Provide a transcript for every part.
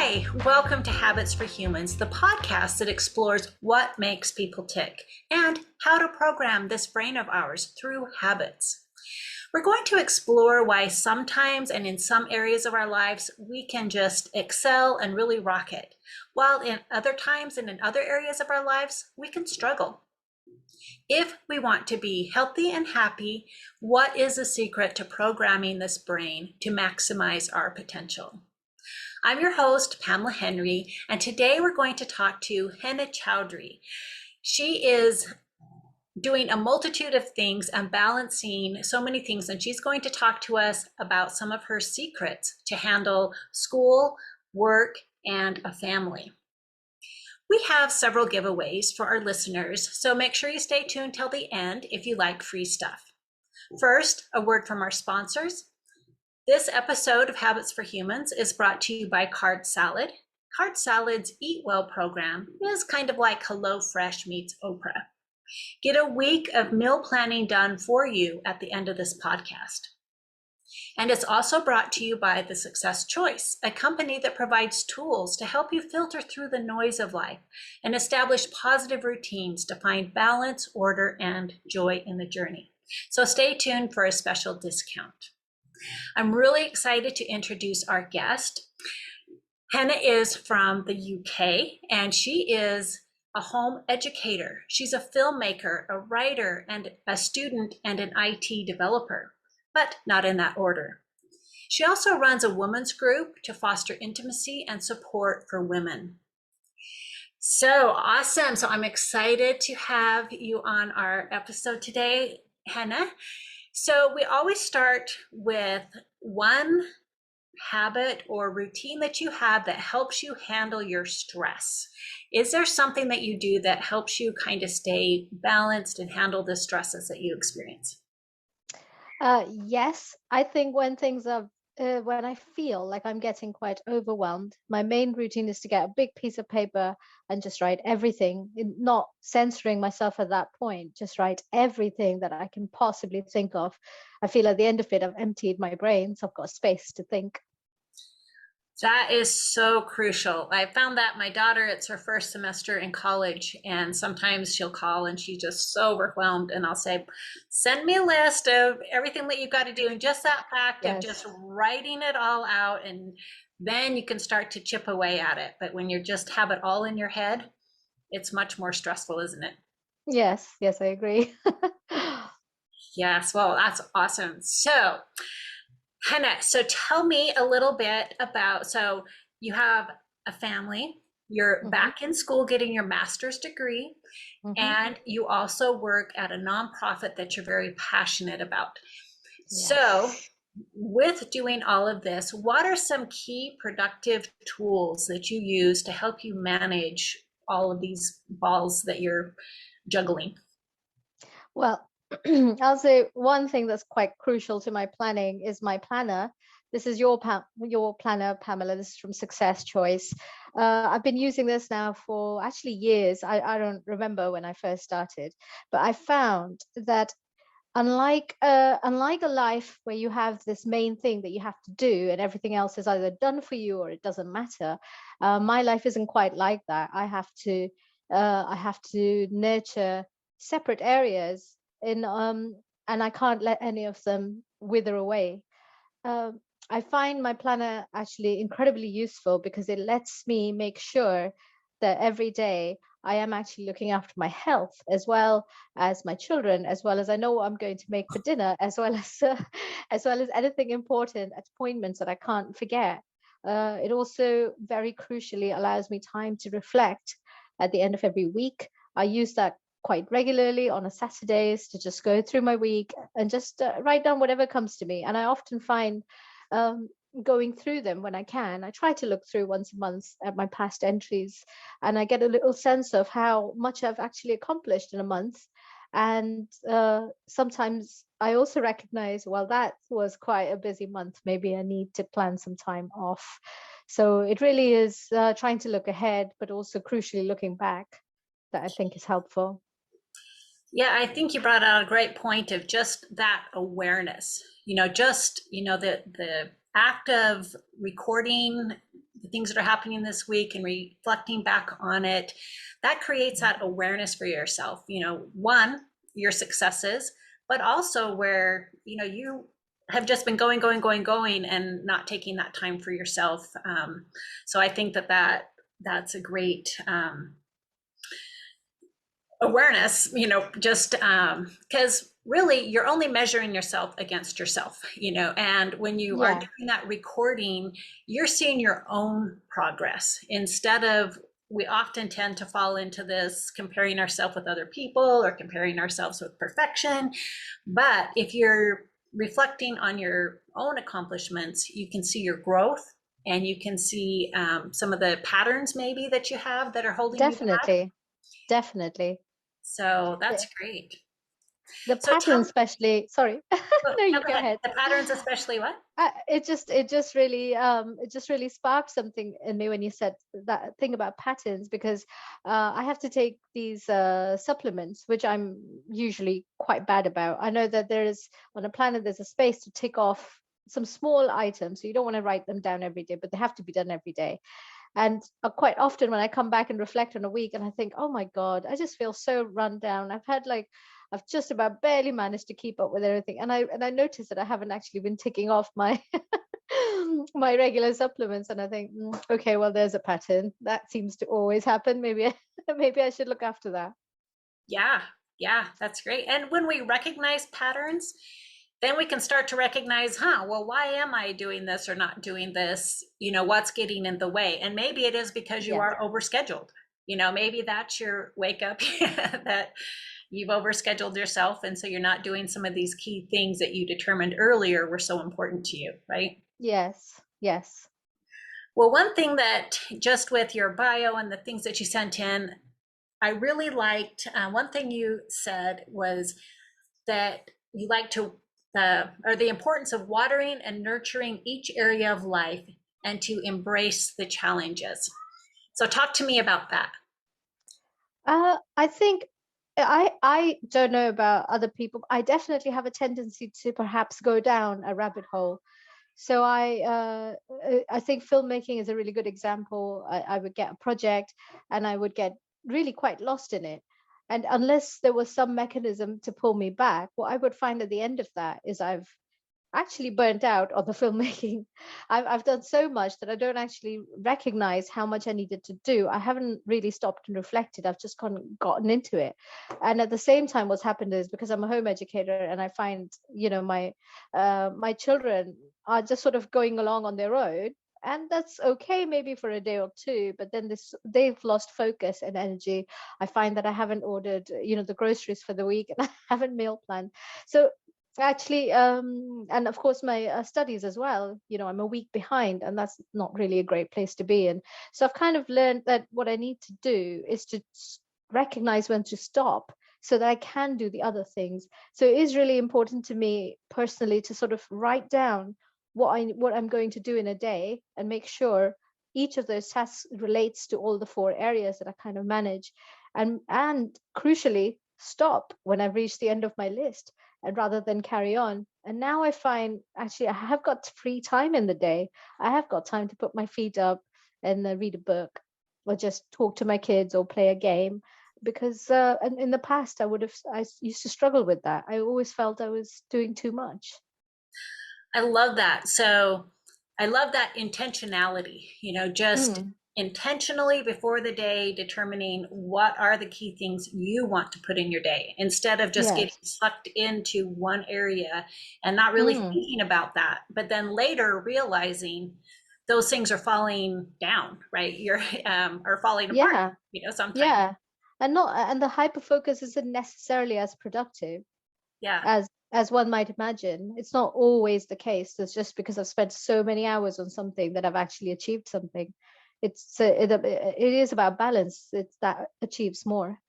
Hi, welcome to Habits for Humans, the podcast that explores what makes people tick and how to program this brain of ours through habits. We're going to explore why sometimes and in some areas of our lives we can just excel and really rock it, while in other times and in other areas of our lives we can struggle. If we want to be healthy and happy, what is the secret to programming this brain to maximize our potential? I'm your host, Pamela Henrie, and today we're going to talk to Hena Chowdhury. She is doing a multitude of things and balancing so many things, and she's going to talk to us about some of her secrets to handle school, work, and a family. We have several giveaways for our listeners, so make sure you stay tuned till the end if you like free stuff. First, a word from our sponsors. This episode of Habits for Humans is brought to you by Card Salad. Card Salad's Eat Well program is kind of like HelloFresh meets Oprah. Get a week of meal planning done for you at the end of this podcast. And it's also brought to you by The Success Choice, a company that provides tools to help you filter through the noise of life and establish positive routines to find balance, order, and joy in the journey. So stay tuned for a special discount. I'm really excited to introduce our guest. Hena is from the UK, and she is a home educator. She's a filmmaker, a writer, and a student and an IT developer, but not in that order. She also runs a women's group to foster intimacy and support for women. So awesome. So I'm excited to have you on our episode today, Hena. So we always start with one habit or routine that you have that helps you handle your stress. Is there something that you do that helps you kind of stay balanced and handle the stresses that you experience? Yes, I think when I feel like I'm getting quite overwhelmed, my main routine is to get a big piece of paper and just write everything, not censoring myself at that point, just write everything that I can possibly think of. I feel at the end of it, I've emptied my brain, so I've got space to think. That is so crucial. I found that my daughter, it's her first semester in college, and sometimes she'll call and she's just so overwhelmed. And I'll say, send me a list of everything that you've got to do. And just that fact of Yes, just writing it all out, and then you can start to chip away at it. But when you just have it all in your head, it's much more stressful, isn't it? yes, I agree. Yes, well, that's awesome. So, Hannah, so tell me a little bit about, so you have a family, you're hmm back in school getting your master's degree, hmm and you also work at a nonprofit that you're very passionate about. So, Yes. with doing all of this, what are some key productive tools that you use to help you manage all of these balls that you're juggling? Well, I'll say one thing that's quite crucial to my planning is my planner. This is your planner, Pamela. This is from Success Choice. I've been using this now for actually years. I don't remember when I first started, but I found that unlike a life where you have this main thing that you have to do and everything else is either done for you or it doesn't matter, my life isn't quite like that. I have to nurture separate areas in and I can't let any of them wither away. um, I find my planner actually incredibly useful because it lets me make sure that every day I am actually looking after my health as well as my children, as well as I know what I'm going to make for dinner, as well as as well as anything important at appointments that I can't forget. It also very crucially allows me time to reflect at the end of every week. I use that quite regularly on a Saturdays to just go through my week and just write down whatever comes to me. And I often find um, going through them when I can. I try to look through once a month at my past entries, and I get a little sense of how much I've actually accomplished in a month. And sometimes I also recognize, well, that was quite a busy month. Maybe I need to plan some time off. So it really is trying to look ahead, but also crucially looking back that I think is helpful. Yeah, I think you brought out a great point of just that awareness. Just, the act of recording the things that are happening this week and reflecting back on it, that creates that awareness for yourself. One, your successes, but also where, you have just been going and not taking that time for yourself. So I think that's a great awareness, just because really you're only measuring yourself against yourself, and when you are Yeah, doing that recording, you're seeing your own progress instead of, we often tend to fall into this comparing ourselves with other people or comparing ourselves with perfection. But if you're reflecting on your own accomplishments, you can see your growth, and you can see some of the patterns maybe that you have that are holding you back. definitely, definitely. So that's great. The So pattern, especially. Sorry, oh, no, no, you go go ahead. ahead. The patterns, especially what? It just really sparked something in me when you said that thing about patterns, because I have to take these supplements, which I'm usually quite bad about. I know that there is, on a planet, there's a space to tick off some small items, so you don't want to write them down every day, but they have to be done every day. And quite often when I come back and reflect on a week and I think, oh my God, I just feel so run down. I've just about barely managed to keep up with everything. And I noticed that I haven't actually been ticking off my my regular supplements. And I think, okay, well, there's a pattern. That seems to always happen. Maybe I should look after that. Yeah, yeah, that's great. And when we recognize patterns, then we can start to recognize, well, why am I doing this or not doing this? What's getting in the way? And maybe it is because you Yeah. are overscheduled. Maybe that's your wake up that you've overscheduled yourself. And so you're not doing some of these key things that you determined earlier were so important to you, right? Yes. Yes. Well, one thing that just with your bio and the things that you sent in, I really liked, one thing you said was that you like to, or the importance of watering and nurturing each area of life and to embrace the challenges. So talk to me about that. I think I don't know about other people. I definitely have a tendency to perhaps go down a rabbit hole. So I think filmmaking is a really good example. I would get a project and I would get really quite lost in it. And unless there was some mechanism to pull me back, what I would find at the end of that is I've actually burnt out on the filmmaking. I've done so much that I don't actually recognize how much I needed to do. I haven't really stopped and reflected. I've just gotten into it. And at the same time, what's happened is, because I'm a home educator and I find, my children are just sort of going along on their own. And that's okay, maybe for a day or two, but then they've lost focus and energy. I find that I haven't ordered, the groceries for the week, and I haven't meal planned. So actually, and of course my studies as well, I'm a week behind, and that's not really a great place to be in. So I've kind of learned that what I need to do is to recognize when to stop, so that I can do the other things. So it is really important to me personally to sort of write down what I'm going to do in a day, and make sure each of those tasks relates to all the four areas that I kind of manage, and crucially stop when I've reached the end of my list, and rather than carry on. And now I find, actually, I have got free time in the day. I have got time to put my feet up and read a book, or just talk to my kids, or play a game. Because in the past, I used to struggle with that. I always felt I was doing too much. I love that. So I love that intentionality, just Mm, intentionally before the day determining what are the key things you want to put in your day, instead of just getting yes. sucked into one area and not really Mm, thinking about that. But then later realizing those things are falling down, right? You're are falling apart, yeah. sometimes. Yeah. And the hyper focus isn't necessarily as productive Yeah. as one might imagine. It's not always the case. It's just because I've spent so many hours on something that I've actually achieved something. It is about balance. It's that achieves more.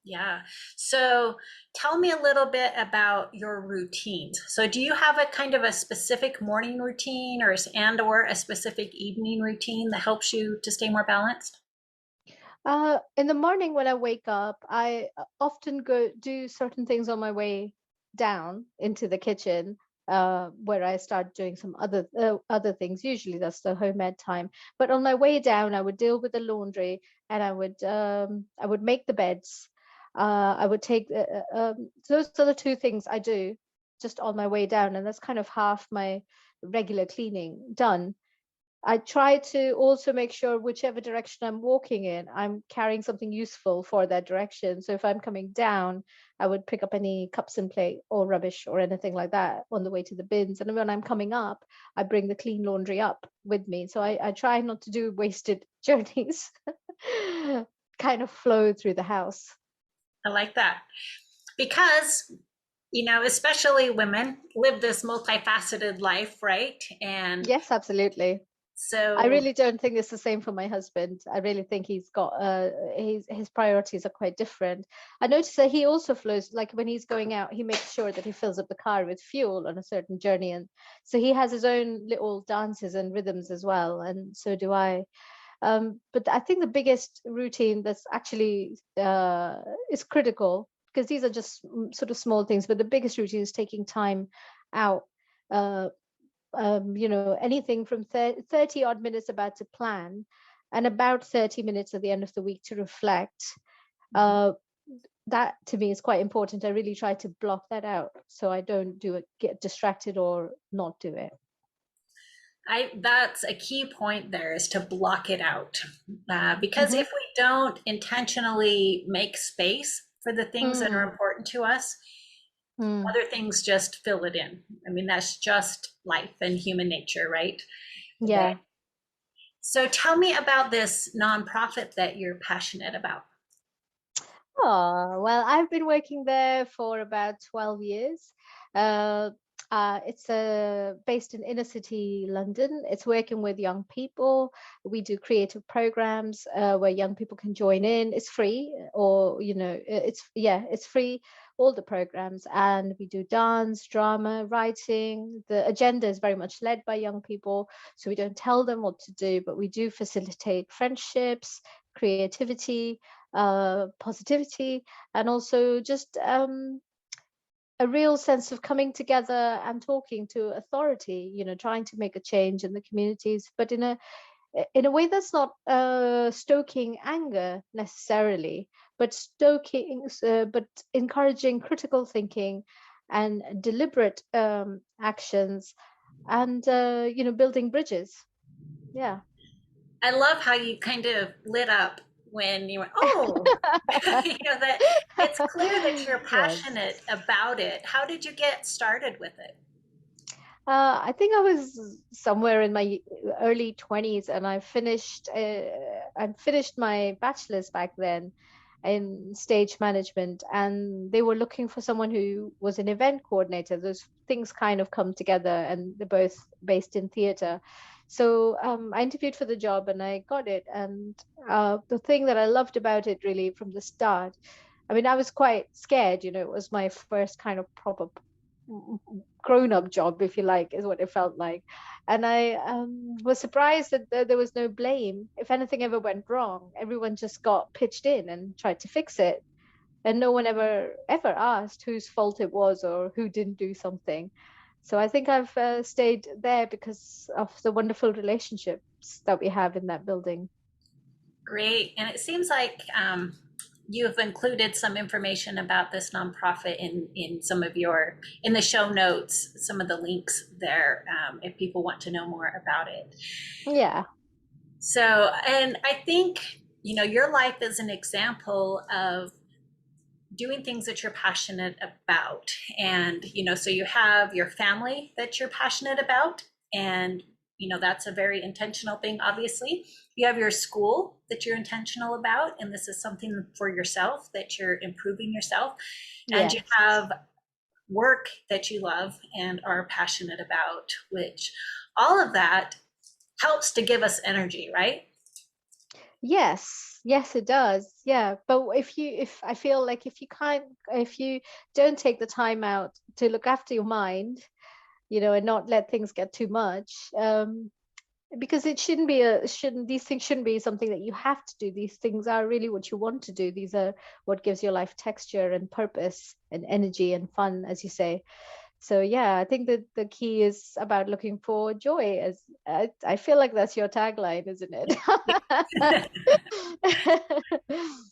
Yeah. So tell me a little bit about your routines. So do you have a kind of a specific morning routine or a specific evening routine that helps you to stay more balanced? In the morning when I wake up, I often go do certain things on my way down into the kitchen. where I start doing some other things. Usually that's the home ed time. But on my way down, I would deal with the laundry, and I would make the beds. I would take those are the two things I do just on my way down, and that's kind of half my regular cleaning done. I try to also make sure whichever direction I'm walking in, I'm carrying something useful for that direction. So if I'm coming down, I would pick up any cups and plate or rubbish or anything like that on the way to the bins. And when I'm coming up, I bring the clean laundry up with me. So I try not to do wasted journeys, kind of flow through the house. I like that because, especially women live this multifaceted life, right? And Yes, absolutely. I so, really don't think it's the same for my husband. I really think he's got his priorities are quite different. I notice that he also flows, like when he's going out, he makes sure that he fills up the car with fuel on a certain journey, and so he has his own little dances and rhythms as well, and so do I. But I think the biggest routine that's actually is critical, because these are just sort of small things, but the biggest routine is taking time out. Uh, Anything from 30 odd minutes about to plan, and about 30 minutes at the end of the week to reflect. Uh, that to me is quite important. I really try to block that out so I don't do it, get distracted or not do it. that's a key point there, is to block it out. Because Mm-hmm. if we don't intentionally make space for the things that are Mm, important to us, mm, other things just fill it in. I mean, that's just life and human nature, right? yeah. So tell me about this nonprofit that you're passionate about. Oh, well, I've been working there for about 12 years. Uh, it's based in inner city London. It's working with young people. We do creative programs where young people can join in. It's free, or it's free. All the programs, and we do dance, drama, writing. The agenda is very much led by young people, so we don't tell them what to do, but we do facilitate friendships, creativity, positivity, and also just a real sense of coming together and talking to authority, trying to make a change in the communities, but in a way that's not stoking anger necessarily, but but encouraging critical thinking and deliberate actions, and building bridges. Yeah. I love how you kind of lit up when you went, oh, that it's clear that you're Yes. passionate about it. How did you get started with it? I think I was somewhere in my early 20s, and I finished my bachelor's back then in stage management, and they were looking for someone who was an event coordinator. Those things kind of come together, and they're both based in theater. So I interviewed for the job and I got it. And the thing that I loved about it really from the start, I mean, I was quite scared, it was my first kind of proper grown-up job, if you like, is what it felt like. And I was surprised that there was no blame. If anything ever went wrong, everyone just got pitched in and tried to fix it, and no one ever asked whose fault it was or who didn't do something. So I think I've stayed there because of the wonderful relationships that we have in that building. Great. And it seems like you have included some information about this nonprofit in some of in the show notes, some of the links there, if people want to know more about it. Yeah. So, and I think, your life is an example of doing things that you're passionate about. And, so you have your family that you're passionate about. And, that's a very intentional thing, obviously. You have your school that you're intentional about. And this is something for yourself that you're improving yourself. And you Yes. have work that you love and are passionate about, which all of that helps to give us energy, right? Yes, it does. Yeah. But if I feel like if you don't take the time out to look after your mind, and not let things get too much, because it shouldn't be these things shouldn't be something that you have to do. These things are really what you want to do. These are what gives your life texture and purpose and energy and fun, as you say. So yeah, I think that the key is about looking for joy. As I feel like that's your tagline, isn't it?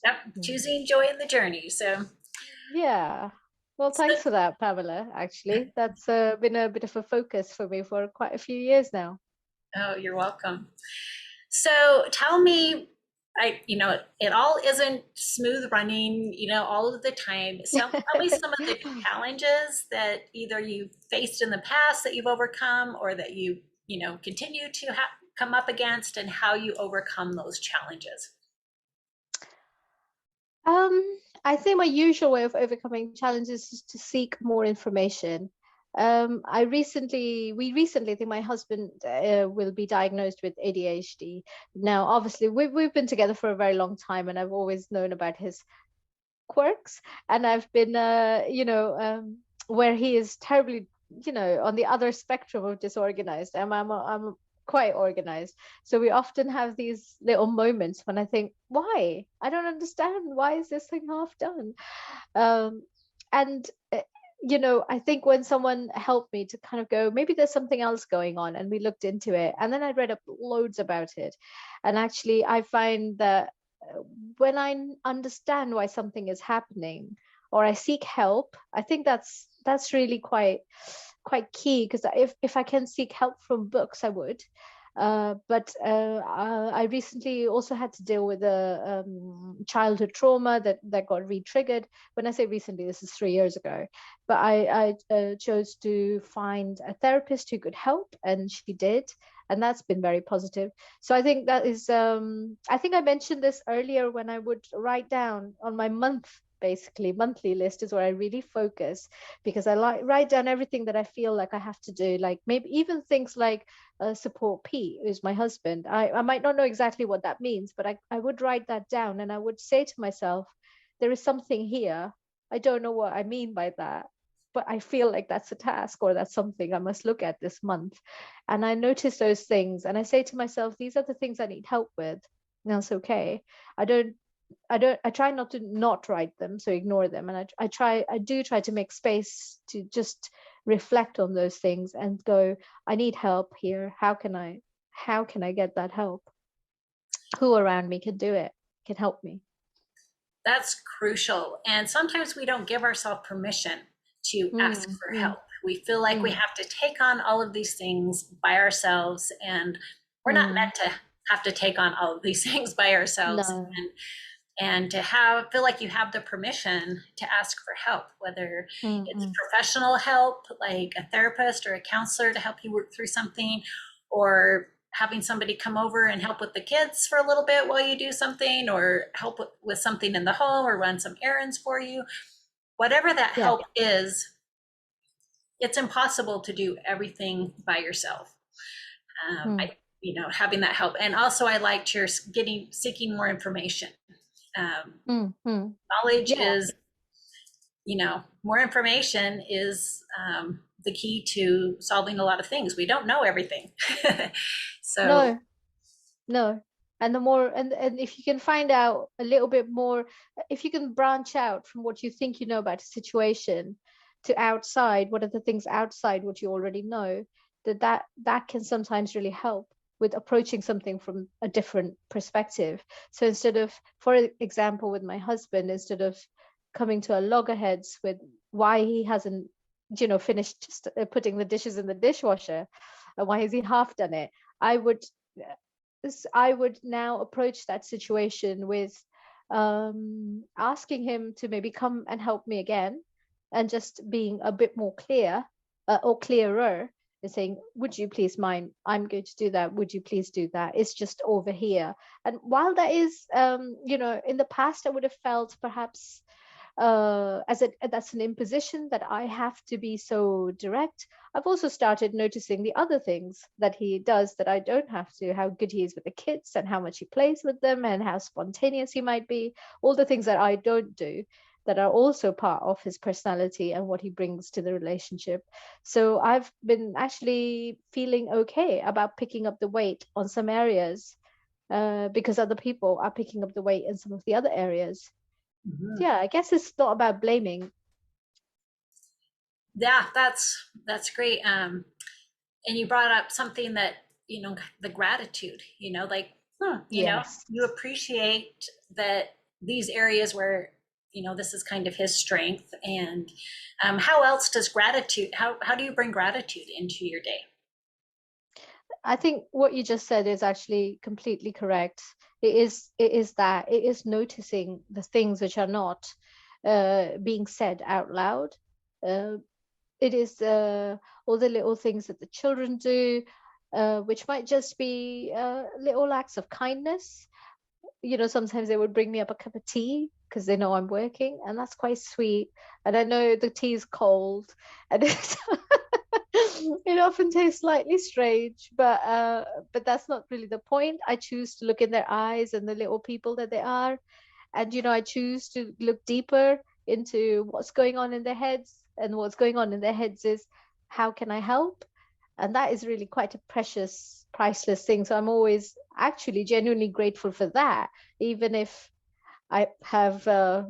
Yep, choosing joy in the journey. Yeah. Well, So, thanks for that, Pamela. Actually, that's been a bit of a focus for me for quite a few years now. oh, you're welcome. So tell me, it all isn't smooth running, all of the time. So tell me some of the challenges that either you've faced in the past that you've overcome, or that continue to come up against, and how you overcome those challenges. I think my usual way of overcoming challenges is to seek more information. We recently, I think my husband will be diagnosed with ADHD. Now, obviously, we've been together for a very long time, and I've always known about his quirks, and I've been, where he is terribly, on the other spectrum of disorganized. I'm quite organized. So we often have these little moments when I think, why? I don't understand. Why is this thing half done? Um, and I think when someone helped me to kind of go, maybe there's something else going on, and we looked into it, and then I read up loads about it, and actually I find that when I understand why something is happening, or I seek help, I think that's really quite key, because if I can seek help from books, I would. But I recently also had to deal with a childhood trauma that got re-triggered. When I say recently, this is 3 years ago. But I chose to find a therapist who could help, and she did, and that's been very positive. So I think that is. I think I mentioned this earlier when I would write down on my monthly list is where I really focus, because I write down everything that I feel like I have to do, like maybe even things like support P, who's my husband. I might not know exactly what that means, but I would write that down, and I would say to myself, there is something here. I don't know what I mean by that, but I feel like that's a task, or that's something I must look at this month. And I notice those things, and I say to myself, these are the things I need help with. And that's okay. I don't I try not to not write them, so ignore them. And I do try to make space to just reflect on those things and go, I need help here. How can I get that help? Who around me can do it, can help me? That's crucial. And sometimes we don't give ourselves permission to ask Mm, for mm, help. We feel like we mm, have to take on all of these things by ourselves, and we're not mm. meant to have to take on all of these things by ourselves. No. And to feel like you have the permission to ask for help, whether Mm, it's mm. professional help, like a therapist or a counselor to help you work through something, or having somebody come over and help with the kids for a little bit while you do something, or help with something in the home, or run some errands for you. Whatever that Yeah. help is, it's impossible to do everything by yourself. Mm, Having that help. And also, I liked your seeking more information. mm, mm. Knowledge Yeah. is, more information is the key to solving a lot of things. We don't know everything. So, No, no. And the more, and if you can find out a little bit more, if you can branch out from what you think you know about a situation to outside, what are the things outside what you already know, that can sometimes really help with approaching something from a different perspective. So instead of, for example, with my husband, instead of coming to a loggerheads with why he hasn't, finished putting the dishes in the dishwasher, and why has he half done it, I would I would now approach that situation with asking him to maybe come and help me again, and just being a bit more clear, or clearer, and saying, would you please mind? I'm going to do that. Would you please do that? It's just over here. And while that is, in the past, I would have felt perhaps that's an imposition that I have to be so direct. I've also started noticing the other things that he does that I don't have to, how good he is with the kids, and how much he plays with them, and how spontaneous he might be, all the things that I don't do, that are also part of his personality and what he brings to the relationship. So I've been actually feeling okay about picking up the weight on some areas, because other people are picking up the weight in some of the other areas. mhm. Yeah, I guess it's not about blaming. Yeah, that's great. And you brought up something that, the gratitude, like, Yes. you appreciate that these areas where, this is kind of his strength. And how else does gratitude, how do you bring gratitude into your day? I think what you just said is actually completely correct. It is noticing the things which are not being said out loud. Uh, it is all the little things that the children do, which might just be little acts of kindness. You know, sometimes they would bring me up a cup of tea because they know I'm working, and that's quite sweet. And I know the tea is cold, and it often tastes slightly strange, but that's not really the point. I choose to look in their eyes and the little people that they are, and I choose to look deeper into what's going on in their heads, and what's going on in their heads is how can I help? And that is really quite a precious, priceless thing. So I'm always actually genuinely grateful for that, even if I have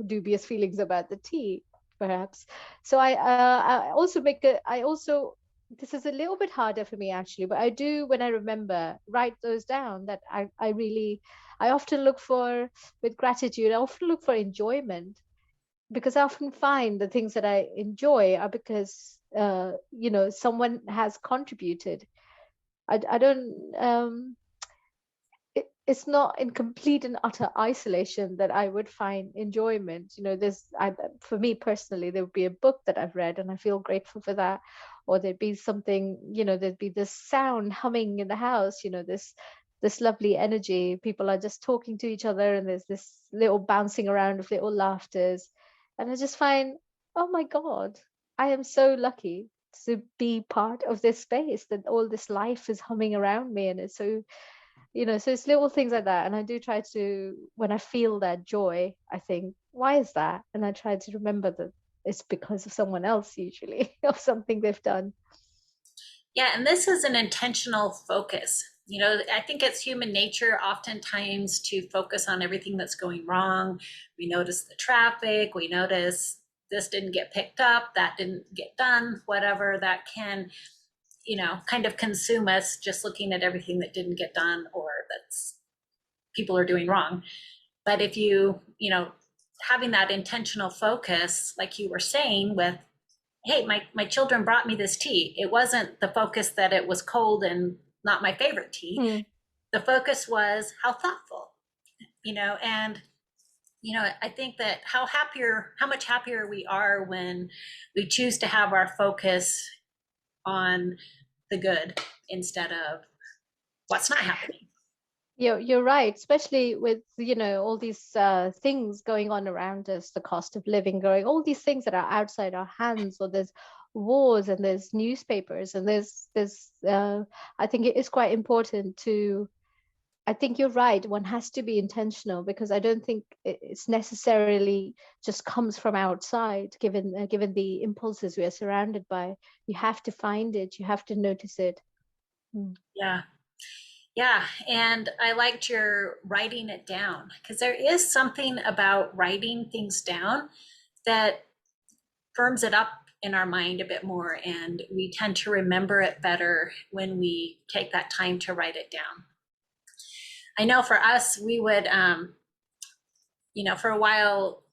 dubious feelings about the tea, perhaps. So I also I also, this is a little bit harder for me actually, but I do, when I remember, write those down that I really, I often look for, with gratitude, I often look for enjoyment, because I often find the things that I enjoy are because, someone has contributed. I don't, it's not in complete and utter isolation that I would find enjoyment. For me personally, there would be a book that I've read and I feel grateful for that, or there'd be something, there'd be this sound humming in the house, this lovely energy. People are just talking to each other, and there's this little bouncing around of little laughters, and I just find, oh my God, I am so lucky to be part of this space, that all this life is humming around me, and it's so, so it's little things like that. And I do try to, when I feel that joy, I think, why is that? And I try to remember that it's because of someone else, usually, of something they've done. Yeah, and this is an intentional focus. I think it's human nature oftentimes to focus on everything that's going wrong. We notice the traffic, we notice this didn't get picked up, that didn't get done, whatever that can, kind of consume us, just looking at everything that didn't get done or that's people are doing wrong. But if having that intentional focus, like you were saying, with, hey, my children brought me this tea. It wasn't the focus that it was cold and not my favorite tea. Hmm. The focus was how thoughtful, and I think that how much happier we are when we choose to have our focus on the good instead of what's not happening. You're right, especially with, all these things going on around us, the cost of living growing, all these things that are outside our hands. Or there's wars, and there's newspapers, and there's I think it is quite important to, I think you're right, one has to be intentional, because I don't think it's necessarily just comes from outside, given the impulses we are surrounded by. You have to find it, you have to notice it. Mm. Yeah. Yeah, and I liked your writing it down, because there is something about writing things down that firms it up in our mind a bit more, and we tend to remember it better when we take that time to write it down. I know for us, we would, for a while,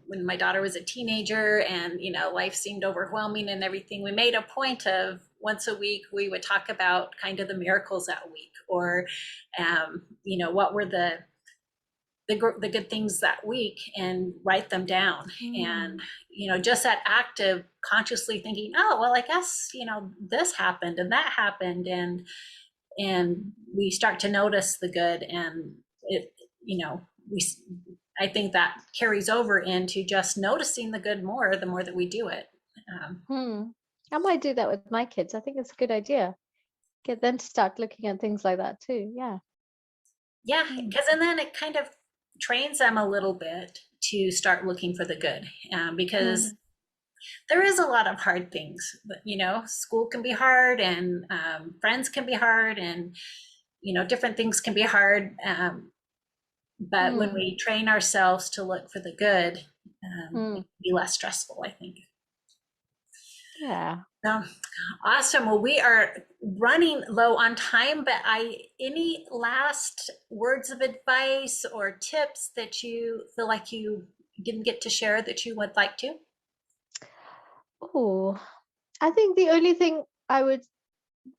when my daughter was a teenager and, life seemed overwhelming and everything, we made a point of once a week, we would talk about kind of the miracles that week, or, what were the good things that week, and write them down. And, Mm. just that act of consciously thinking, oh, well, I guess, this happened and that happened. And we start to notice the good, and it, we, I think that carries over into just noticing the good more, the more that we do it. Um, Hmm. I might do that with my kids. I think it's a good idea. Get them to start looking at things like that too. Yeah. yeah, Hmm. because and then it kind of trains them a little bit to start looking for the good, because Hmm. there is a lot of hard things. School can be hard, and friends can be hard, and different things can be hard. But when Hmm. we train ourselves to look for the good, it Hmm. can be less stressful, I think. Yeah. So, awesome. Well, we are running low on time, but any last words of advice or tips that you feel like you didn't get to share that you would like to? Oh, I think the only thing I would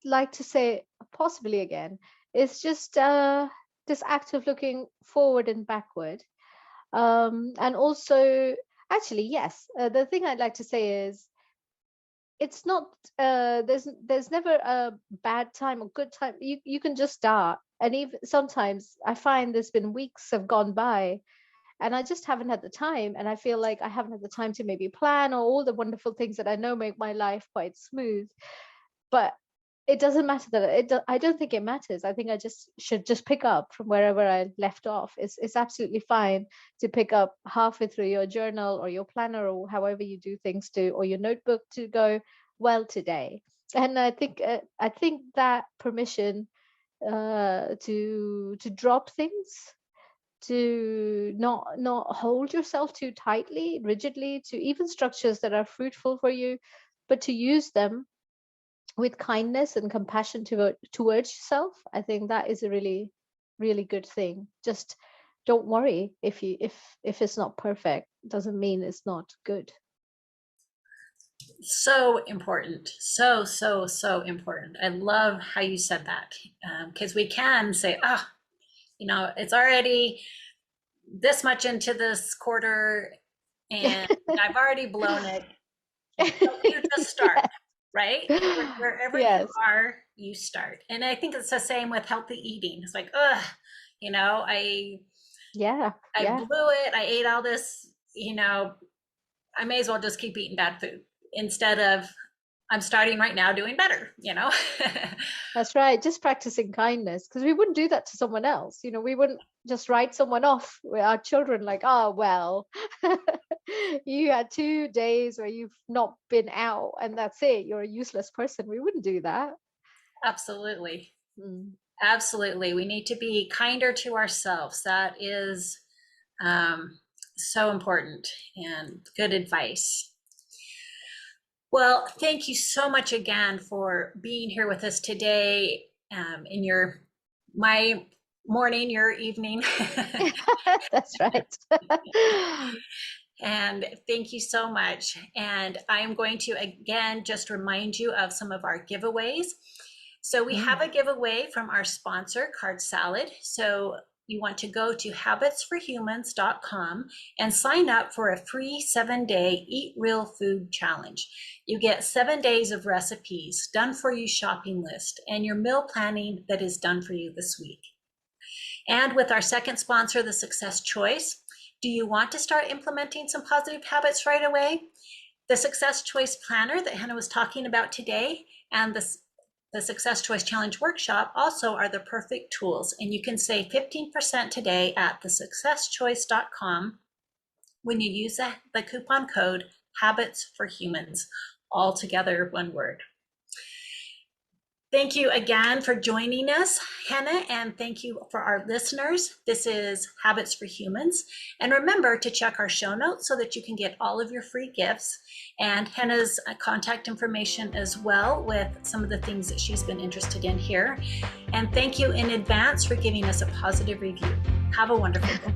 like to say, possibly again, is just this act of looking forward and backward. And also, actually, yes, the thing I'd like to say is it's not there's never a bad time or good time. You can just start, and even sometimes I find there's been weeks have gone by and I just haven't had the time, and I feel like I haven't had the time to maybe plan or all the wonderful things that I know make my life quite smooth. But it doesn't matter that I don't think it matters. I think I just should just pick up from wherever I left off. It's absolutely fine to pick up halfway through your journal or your planner or however you do things, to or your notebook, to go, well, today. And I think that permission to drop things, to not hold yourself too tightly, rigidly, to even structures that are fruitful for you, but to use them with kindness and compassion towards yourself. I think that is a really, really good thing. Just don't worry if it's not perfect. Doesn't mean it's not good. So important. So, so, so important. I love how you said that, because we can say, it's already this much into this quarter and I've already blown it. You just start, right? Wherever you Yes. are, you start. And I think it's the same with healthy eating. It's like, I Yeah. I Yeah. blew it. I ate all this, I may as well just keep eating bad food instead of I'm starting right now doing better. That's right. Just practicing kindness, because we wouldn't do that to someone else. We wouldn't just write someone off with our children like, oh, well, you had 2 days where you've not been out and that's it. You're a useless person. We wouldn't do that. Absolutely. Mm. Absolutely. We need to be kinder to ourselves. That is so important and good advice. Well, thank you so much again for being here with us today, in my morning, your evening. That's right. And thank you so much. And I'm going to again just remind you of some of our giveaways. So we have a giveaway from our sponsor, Card Salad. So you want to go to habitsforhumans.com and sign up for a free 7-day Eat Real Food Challenge. You get 7 days of recipes, done for you shopping list, and your meal planning that is done for you this week. And with our second sponsor, The Success Choice, do you want to start implementing some positive habits right away? The Success Choice Planner that Hena was talking about today and the Success Choice Challenge Workshop also are the perfect tools, and you can save 15% today at thesuccesschoice.com when you use the coupon code HABITSFORHUMANS, all together one word. Thank you again for joining us, Hena, and thank you for our listeners. This is Habits for Humans. And remember to check our show notes so that you can get all of your free gifts and Hena's contact information as well, with some of the things that she's been interested in here. And thank you in advance for giving us a positive review. Have a wonderful day.